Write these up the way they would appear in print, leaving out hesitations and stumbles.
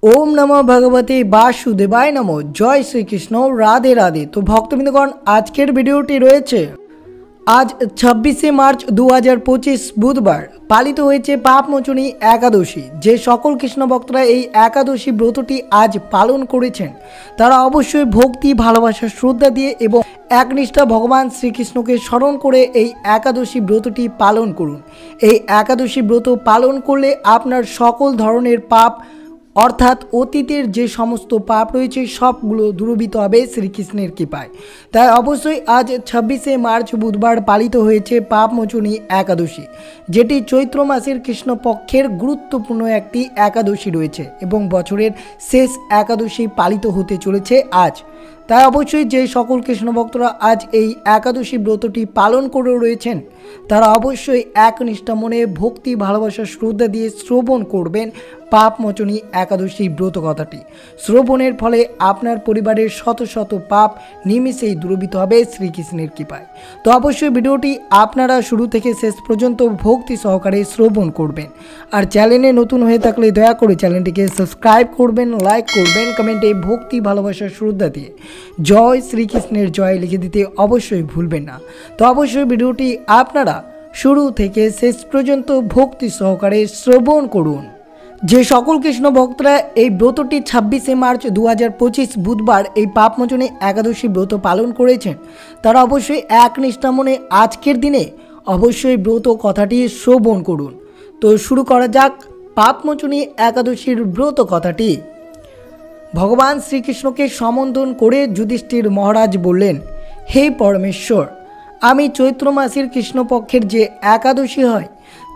ओम नमो भगवते वासुदेवाय नमो। जय श्रीकृष्ण, राधे राधे। तो भक्तबिंदगण आजकेर भिडियोटी रयेछे आज 26 मार्च 2025 बुधवार पालित हয়েছে पापमोचनी एकादशी। जे सकल कृष्ण भक्तरा এই एकादशी ব্রতটি आज पालन करेছেন তারা অবশ্যই ভক্তি ভালোবাসা শ্রদ্ধা দিয়ে এবং একনিষ্ঠা ভগবান শ্রীকৃষ্ণকে স্মরণ করে এই একাদশী ব্রতটি পালন করুন। এই একাদশী ব্রত পালন করলে আপনার সকল ধরনের পাপ অর্থাৎ অতীতের যে সমস্ত পাপ রয়েছে সবগুলো দূরীভূত হবে শ্রীকৃষ্ণের কৃপায়। তাই অবশ্যই আজ 26 মার্চ বুধবার পালিত হয়েছে পাপমোচনী একাদশী, যেটি চৈত্র মাসের কৃষ্ণপক্ষের গুরুত্বপূর্ণ একটি একাদশী রয়েছে এবং বছরের শেষ একাদশী পালিত হতে চলেছে আজ। তাই অবশ্যই যে সকল কৃষ্ণ ভক্তরা আজ এই একাদশী ব্রতটি পালন করে রয়েছেন তারা অবশ্যই একনিষ্ঠা মনে ভক্তি ভালোবাসা শ্রদ্ধা দিয়ে শ্রবণ করবেন পাপমোচনী একাদশী ব্রত কথাটি। শ্রবণের ফলে আপনার পরিবারের শত শত পাপ নিমিষেই দূরীভূত হবে শ্রীকৃষ্ণের কৃপায়। তো অবশ্যই ভিডিওটি আপনারা শুরু থেকে শেষ পর্যন্ত ভক্তি সহকারে শ্রবণ করবেন। আর চ্যানেলে নতুন হয়ে থাকলে দয়া করে চ্যানেলটিকে সাবস্ক্রাইব করবেন, লাইক করবেন, কমেন্টে ভক্তি ভালোবাসা শ্রদ্ধা দিয়ে জয় শ্রীকৃষ্ণের জয় লিখে দিতে অবশ্যই ভুলবেন না। তো অবশ্যই ভিডিওটি আপনারা শুরু থেকে শেষ পর্যন্ত ভক্তি সহকারে শ্রবণ করুন। যে সকল কৃষ্ণ ভক্তরা এই ব্রতটি 26 মার্চ 2025 বুধবার এই পাপমোচনী একাদশী ব্রত পালন করেছেন তারা অবশ্যই একনিষ্ঠা মনে আজকের দিনে অবশ্যই ব্রত কথাটি শ্রবণ করুন। তো শুরু করা যাক পাপমোচনী একাদশীর ব্রত কথাটি। ভগবান শ্রীকৃষ্ণকে সম্বোধন করে যুধিষ্ঠির মহারাজ বললেন, হে পরমেশ্বর, আমি চৈত্র মাসের কৃষ্ণপক্ষের যে একাদশী হয়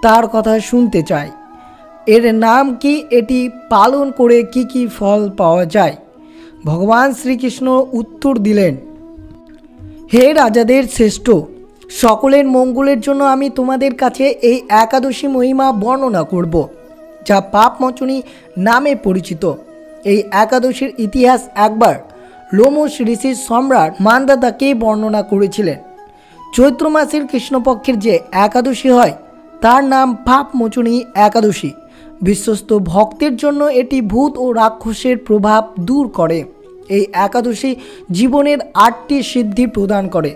তার কথা শুনতে চাই। এর নাম কি, এটি পালন করে কি কি ফল পাওয়া যায়? ভগবান শ্রীকৃষ্ণ উত্তর দিলেন, হে রাজাদের শ্রেষ্ঠ, সকলের মঙ্গলের জন্য আমি তোমাদের কাছে এই একাদশী মহিমা বর্ণনা করব, যা পাপমোচনী নামে পরিচিত। এই একাদশীর ইতিহাস একবার লোমশ ঋষির সম্রাট মান্ধাতাকে বর্ণনা করেছিলেন। চৈত্র মাসের কৃষ্ণপক্ষের যে একাদশী হয় তার নাম পাপমোচনী একাদশী। বিশ্বস্ত ভক্তের জন্য এটি ভূত ও রাক্ষসের প্রভাব দূর করে। এই একাদশী জীবনের 8টি সিদ্ধি প্রদান করে,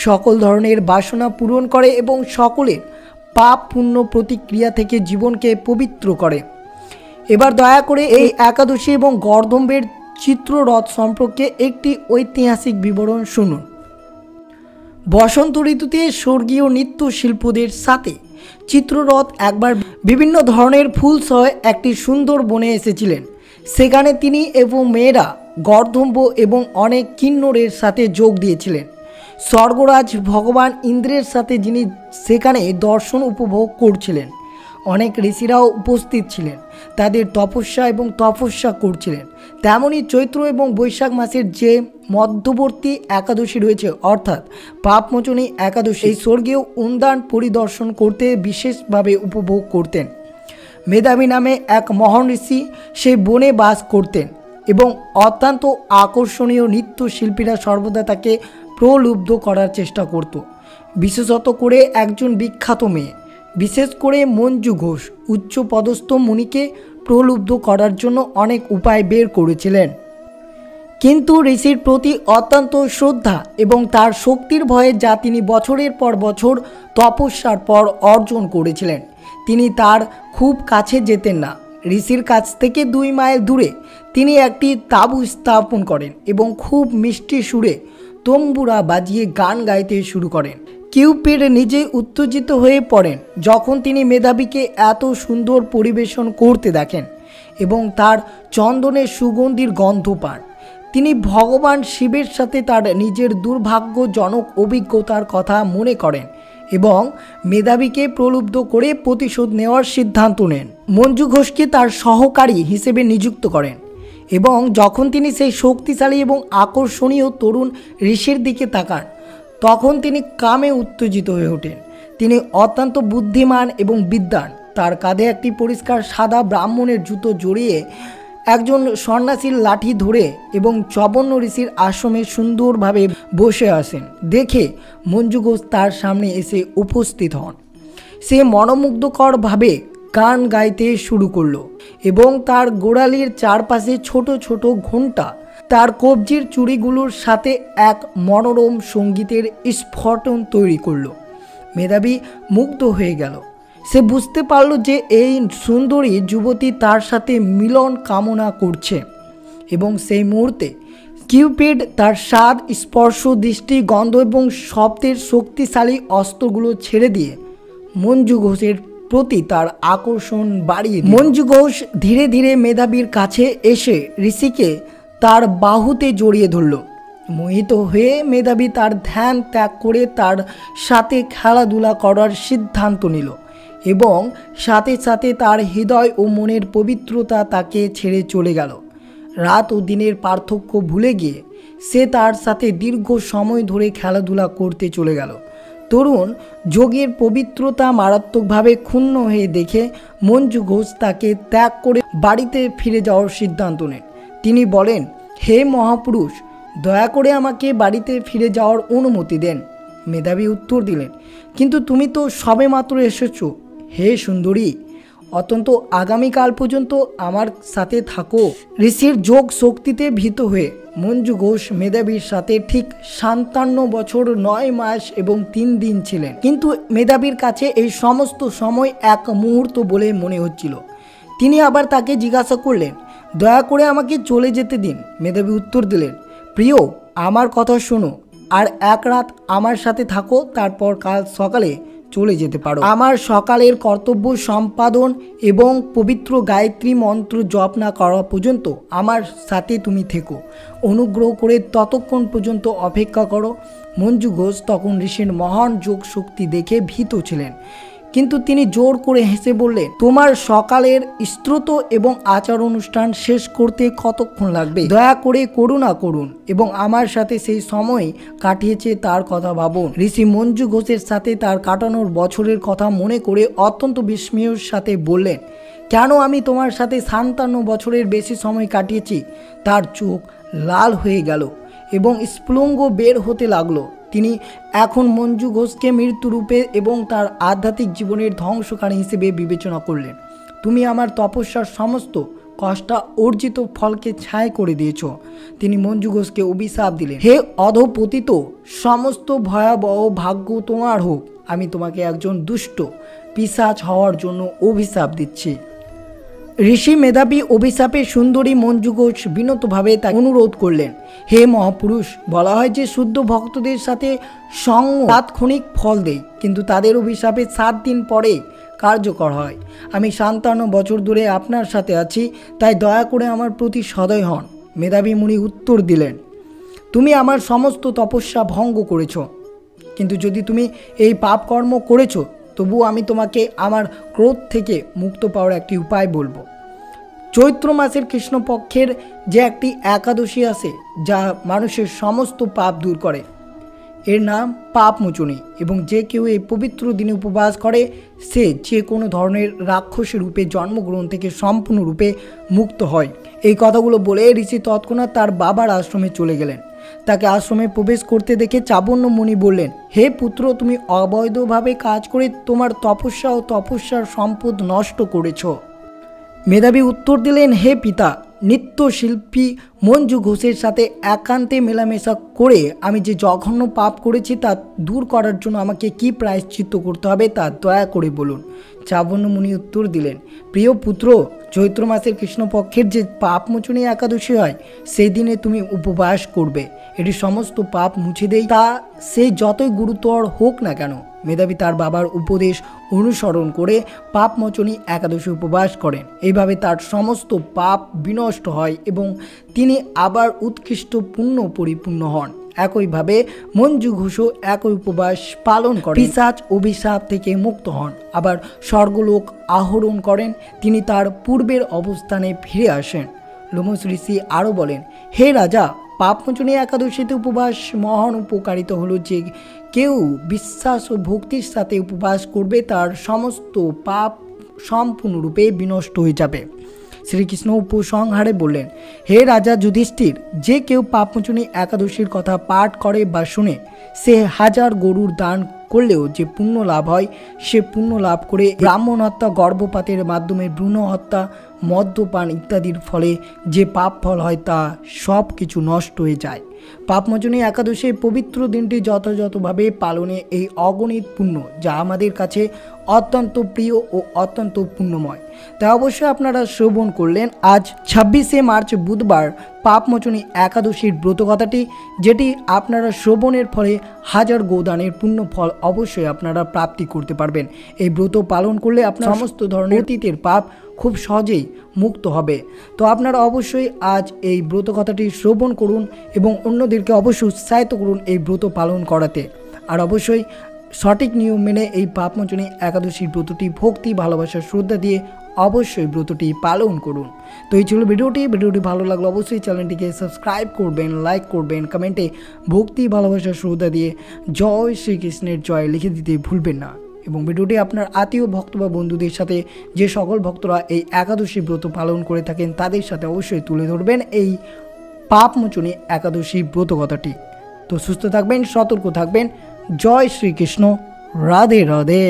সকল ধরনের বাসনা পূরণ করে এবং সকলের পাপ পুণ্য প্রতিক্রিয়া থেকে জীবনকে পবিত্র করে। এবার দয়া করে এই একাদশী এবং গর্ধম্বের চিত্ররথ সম্পর্কে একটি ঐতিহাসিক বিবরণ শুনুন। বসন্ত ঋতুতে স্বর্গীয় নৃত্যশিল্পীদের সাথে চিত্ররথ একবার বিভিন্ন ধরনের ফুল সহ একটি সুন্দর বনে এসেছিলেন। সেখানে তিনি এবং মেয়েরা গর্ধম্ব এবং অনেক কিন্নরের সাথে যোগ দিয়েছিলেন। স্বর্গরাজ ভগবান ইন্দ্রের সাথে যিনি সেখানে দর্শন উপভোগ করছিলেন। অনেক ঋষিরাও উপস্থিত ছিলেন, তাদের তপস্যা করছিলেন। তেমনি চৈত্র এবং বৈশাখ মাসের যে মধ্যবর্তী একাদশী রয়েছে অর্থাৎ পাপমোচনী একাদশী, এই স্বর্গীয় উদ্যান পরিদর্শন করতে বিশেষভাবে উপভোগ করতেন। মেধাবী নামে এক মহান ঋষি সেই বনে বাস করতেন এবং অত্যন্ত আকর্ষণীয় নৃত্যশিল্পীরা সর্বদা তাকে প্রলুব্ধ করার চেষ্টা করত। বিশেষত করে একজন বিখ্যাত মেয়ে, বিশেষ করে মঞ্জু ঘোষ উচ্চ পদস্থ মুনিকে প্রলুব্ধ করার জন্য অনেক উপায় বের করেছিলেন। কিন্তু ঋষির প্রতি অত্যন্ত শ্রদ্ধা এবং তার শক্তির ভয়ে যা তিনি বছরের পর বছর তপস্যার পর অর্জন করেছিলেন, তিনি তার খুব কাছে যেতেন না। ঋষির কাছ থেকে 2 মাইল দূরে তিনি একটি তাঁবু স্থাপন করেন এবং খুব মিষ্টি সুরে তম্বুরা বাজিয়ে গান গাইতে শুরু করেন। কিউপিড নিজে উত্তেজিত হয়ে পড়েন যখন তিনি মেধাবীকে এত সুন্দর পরিবেশন করতে দেখেন এবং তার চন্দনের সুগন্ধির গন্ধ পান। তিনি ভগবান শিবের সাথে তার নিজের দুর্ভাগ্যজনক অভিজ্ঞতার কথা মনে করেন এবং মেধাবীকে প্রলুব্ধ করে প্রতিশোধ নেওয়ার সিদ্ধান্ত নেন। মঞ্জু ঘোষকে তার সহকারী হিসেবে নিযুক্ত করেন এবং যখন তিনি সেই শক্তিশালী এবং আকর্ষণীয় তরুণ ঋষির দিকে তাকান তখন তিনি কামে উত্তেজিত হয়ে ওঠেন। তিনি অত্যন্ত বুদ্ধিমান এবং বিদ্বান। তার কাঁধে একটি পরিষ্কার সাদা ব্রাহ্মণের জুতো জড়িয়ে একজন সন্ন্যাসীর লাঠি ধরে এবং চবন্ন ঋষির আশ্রমে সুন্দরভাবে বসে আসেন দেখে মঞ্জু ঘোষ তার সামনে এসে উপস্থিত হন। সে মনোমুগ্ধকরভাবে গান গাইতে শুরু করলো এবং তার গোড়ালির চারপাশে ছোট ছোট ঘণ্টা তার কবজির চুড়িগুলোর সাথে এক মনোরম সঙ্গীতের স্ফটন তৈরি করলো। মেধাবী মুগ্ধ হয়ে গেল। সে বুঝতে পারল যে এই সুন্দরী যুবতী তার সাথে মিলন কামনা করছে এবং সেই মুহূর্তে কিউপিড তার স্বাদ, স্পর্শ, দৃষ্টি, গন্ধ এবং শব্দের শক্তিশালী অস্ত্রগুলো ছেড়ে দিয়ে মঞ্জু ঘোষের প্রতি তার আকর্ষণ বাড়িয়ে দিল। মঞ্জু ঘোষ ধীরে ধীরে মেধাবীর কাছে এসে ঋষিকে তার বাহুতে জড়িয়ে ধরল। মোহিত হয়ে মেধাবী তার ধ্যান ত্যাগ করে তার সাথে খেলাধুলা করার সিদ্ধান্ত নিল এবং সাথে সাথে তার হৃদয় ও মনের পবিত্রতা তাকে ছেড়ে চলে গেল। রাত ও দিনের পার্থক্য ভুলে গিয়ে সে তার সাথে দীর্ঘ সময় ধরে খেলাধুলা করতে চলে গেল। তরুণ যোগীর পবিত্রতা মারাত্মকভাবে ক্ষুণ্ণ হয়ে দেখে মঞ্জু ঘোষ তাকে ত্যাগ করে বাড়িতে ফিরে যাওয়ার সিদ্ধান্ত নেন। তিনি বলেন, হে মহাপুরুষ, দয়া করে আমাকে বাড়িতে ফিরে যাওয়ার অনুমতি দেন। মেধাবী উত্তর দিলেন, কিন্তু তুমি তো সবেমাত্র এসেছো। হে সুন্দরী, অত্যন্ত আগামীকাল পর্যন্ত আমার সাথে থাকো। ঋষির যোগ শক্তিতে ভীত হয়ে মঞ্জু ঘোষ মেধাবীর সাথে ঠিক 57 বছর 9 মাস এবং 3 দিন ছিলেন। কিন্তু মেধাবীর কাছে এই সমস্ত সময় এক মুহূর্ত বলে মনে হচ্ছিল। তিনি আবার তাকে জিজ্ঞাসা করলেন, দয়া করে আমাকে চলে যেতে দিন। মেধাবী উত্তর দিলেন, প্রিয়, আমার কথা শোনো, আর এক রাত আমার সাথে থাকো, তারপর কাল সকালে চলে যেতে পারো। আমার সকালের কর্তব্য সম্পাদন এবং পবিত্র গায়ত্রী মন্ত্র জপ না করা পর্যন্ত আমার সাথে তুমি থেকো। অনুগ্রহ করে ততক্ষণ পর্যন্ত অপেক্ষা করো। মঞ্জু ঘোষ তখন ঋষির মহান যোগ শক্তি দেখে ভীত ছিলেন, কিন্তু তিনি জোর করে হেসে বললেন, তোমার সকালের স্ত্রোত এবং আচার অনুষ্ঠান শেষ করতে কতক্ষণ লাগবে? দয়া করে করুণা করুন এবং আমার সাথে সেই সময় কাটিয়েছে তার কথা ভাবুন। ঋষি মঞ্জু ঘোষের সাথে তার কাটানোর বছরের কথা মনে করে অত্যন্ত বিস্ময়ের সাথে বললেন, কেন আমি তোমার সাথে 57 বছরের বেশি সময় কাটিয়েছি। তার চোখ লাল হয়ে গেল এবং স্ফুলিঙ্গ বের হতে লাগলো। তিনি এখন মঞ্জু ঘোষকে মৃত্যুরূপে এবং তার আধ্যাত্মিক জীবনের ধ্বংসকারী হিসেবে বিবেচনা করলেন। তুমি আমার তপস্যার সমস্ত কষ্ট অর্জিত ফলকে ছাই করে দিয়েছ। তিনি মঞ্জু ঘোষকে অভিশাপ দিলেন, হে অধপতিত, সমস্ত ভয়াবহ ভাগ্য তোমার হোক। আমি তোমাকে একজন দুষ্ট পিশাচ হওয়ার জন্য অভিশাপ দিচ্ছি। ঋষি মেধাবী অভিশাপে সুন্দরী মঞ্জু ঘোষ বিনতভাবে তাকে অনুরোধ করলেন, হে মহাপুরুষ, বলা হয় যে শুদ্ধ ভক্তদের সাথে সঙ্গ তাৎক্ষণিক ফল দেয়, কিন্তু তাদের অভিশাপে 7 দিন পরে কার্যকর হয়। আমি 57 বছর ধরে আপনার সাথে আছি, তাই দয়া করে আমার প্রতি সদয় হন। মেধাবী মুনি উত্তর দিলেন, তুমি আমার সমস্ত তপস্যা ভঙ্গ করেছ, কিন্তু যদি তুমি এই পাপ কর্ম করেছো, তবুও আমি তোমাকে আমার ক্রোধ থেকে মুক্ত পাওয়ার একটি উপায় বলবো। চৈত্র মাসের কৃষ্ণপক্ষের যে একটি একাদশী আছে, যা মানুষের সমস্ত পাপ দূর করে, এর নাম পাপমোচনী, এবং যে কেউ এই পবিত্র দিনে উপবাস করে সে যে কোনো ধরনের রাক্ষসী রূপে জন্মগ্রহণ থেকে সম্পূর্ণরূপে মুক্ত হয়। এই কথাগুলো বলে ঋষি তৎক্ষণাৎ তার বাবার আশ্রমে চলে গেলেন। তাকে আশ্রমে প্রবেশ করতে দেখে চাবন্য মুনি বললেন, হে পুত্র, তুমি অবৈধভাবে কাজ করে তোমার তপস্যা ও তপস্যার সম্পদ নষ্ট করেছ। মেধাবী উত্তর দিলেন, হে পিতা, নৃত্যশিল্পী মঞ্জু ঘোষের সাথে একান্তে মেলামেশা করে আমি যে জঘন্য পাপ করেছি তা দূর করার জন্য আমাকে কি প্রায়শ্চিত্ত করতে হবে তা দয়া করে বলুন। চাবন্য মুনি উত্তর দিলেন, প্রিয় পুত্র, চৈত্র মাসের কৃষ্ণপক্ষের যে পাপমোচনী একাদশী হয় সেই দিনে তুমি উপবাস করবে। এটি সমস্ত পাপ মুছে দেয়, তা সে যতই গুরুতর হোক না কেন। মেধাবী তার বাবার উপদেশ অনুসরণ করে পাপমোচনী একাদশী উপবাস করেন। এইভাবে তার সমস্ত পাপ বিনষ্ট হয় এবং তিনি আবার উৎকৃষ্ট পুণ্য পরিপূর্ণ হন। একইভাবে মঞ্জু ঘোষও একই উপবাস পালন করেন, পিশাচ অভিশাপ থেকে মুক্ত হন, আবার স্বর্গলোক আহরণ করেন। তিনি তার পূর্বের অবস্থানে ফিরে আসেন। লোমশ ঋষি আরও বলেন, হে রাজা, পাপমোচনী একাদশীতে উপবাস মহান উপকারিতা হলো যে কেউ বিশ্বাস ও ভক্তির সাথে উপবাস করবে তার সমস্ত পাপ সম্পূর্ণরূপে বিনষ্ট হয়ে যাবে। শ্রীকৃষ্ণ উপসংহারে বললেন, হে রাজা যুধিষ্ঠির, যে কেউ পাপমোচনী একাদশীর কথা পাঠ করে বা শুনে সে 1000 গরুর দান করলেও যে পুণ্য লাভ হয় সে পুণ্য লাভ করে ব্রাহ্মণ হত্যা, গর্ভপাতের মাধ্যমে ভ্রূণ হত্যা, মদ্যপান ইত্যাদির ফলে যে পাপ ফল হয় তা সব কিছু নষ্ট হয়ে যায়। পাপমোচনী একাদশীর পবিত্র দিনটি যথাযথভাবে পালনে এই অগণিত পুণ্য, যা আমাদের কাছে অত্যন্ত প্রিয় ও অত্যন্ত পুণ্যময়, তা অবশ্যই আপনারা শ্রবণ করলেন আজ 26শে মার্চ বুধবার পাপমোচনী একাদশীর ব্রতকথাটি, যেটি আপনারা শ্রবণের ফলে 1000 গোদানের পুণ্য ফল অবশ্যই আপনারা প্রাপ্তি করতে পারবেন। এই ব্রত পালন করলে আপনার সমস্ত ধরনের অতীতের পাপ খুব সহজেই মুক্ত হবে। তো আপনারা অবশ্যই আজ এই ব্রত কথাটি শ্রবণ করুন এবং অন্যদেরকে অবশ্যই উৎসাহিত করুন এই ব্রত পালন করাতে। আর অবশ্যই সঠিক নিয়ম মেনে এই পাপমোচনী একাদশীর ব্রতটি ভক্তি, ভালোবাসা, শ্রদ্ধা দিয়ে অবশ্যই ব্রতটি পালন করুন। তো এই ছিল ভিডিওটি ভালো লাগলো অবশ্যই চ্যানেলটিকে সাবস্ক্রাইব করবেন, লাইক করবেন, কমেন্টে ভক্তি, ভালোবাসা, শ্রদ্ধা দিয়ে জয় শ্রীকৃষ্ণের জয় লিখে দিতে ভুলবেন না। এবং ভিডিওটি আপনার আত্মীয় ভক্ত বা বন্ধুদের সাথে, যে সকল ভক্তরা এই একাদশী ব্রত পালন করে থাকেন তাদের সাথে অবশ্যই তুলে ধরবেন এই পাপমোচনী একাদশী ব্রত কথাটি। তো সুস্থ থাকবেন, সতর্ক থাকবেন। জয় শ্রীকৃষ্ণ, রাধে রাধে।